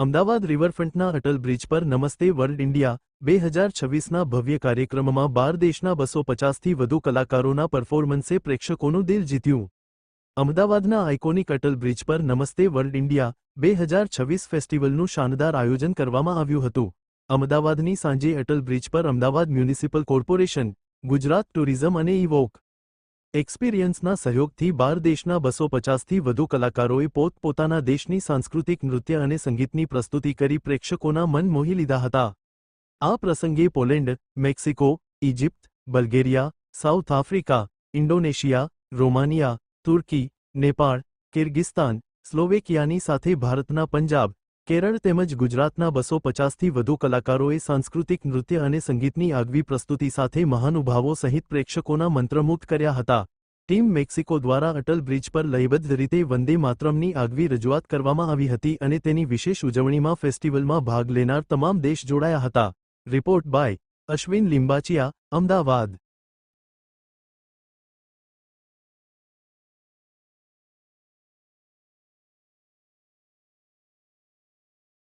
Ahmedabad રિવરફ્રન્ટના Atal bridge પર નમસ્તે world India 2026ના ભવ્ય કાર્યક્રમમાં 12 દેશના 250થી વધુ કલાકારોના પરફોર્મન્સે પ્રેક્ષકોનું દિલ જીત્યું. અમદાવાદના આઇકોનિક અટલ બ્રિજ પર નમસ્તે વર્લ્ડ ઇન્ડિયા 2026 ફેસ્ટિવલનું શાનદાર આયોજન કરવામાં આવ્યું હતું. અમદાવાદની સાંજે અટલ બ્રિજ પર Ahmedabad municipal corporation, Gujarat tourism અને ઇવોક એક્સપિરિયન્સના સહયોગથી 12 દેશના 250થી વધુ કલાકારોએ પોતપોતાના દેશની સાંસ્કૃતિક નૃત્ય અને સંગીતની પ્રસ્તુતિ કરી પ્રેક્ષકોના મન મોહી લીધા હતા. આ પ્રસંગે Poland, Mexico, Egypt, Bulgaria, South Africa, Indonesia, Romania, Turkey, Nepal, Kyrgyzstan, સ્લોવેકિયાની સાથે ભારતના પંજાબ, કેરળ તેમજ ગુજરાતના 250થી વધુ કલાકારોએ સાંસ્કૃતિક નૃત્ય અને સંગીતની આગવી પ્રસ્તુતિ સાથે મહાનુભાવો સહિત પ્રેક્ષકોના મંત્રમુગ્ધ કર્યા હતા. ટીમ મેક્સિકો દ્વારા અટલ બ્રિજ પર લયબદ્ધ રીતે વંદે માતરમની આગવી રજૂઆત કરવામાં આવી હતી અને તેની વિશેષ ઉજવણીમાં ફેસ્ટિવલમાં ભાગ લેનાર તમામ દેશ જોડાયા હતા. Report by Ashwin Limbachiya, Ahmedabad.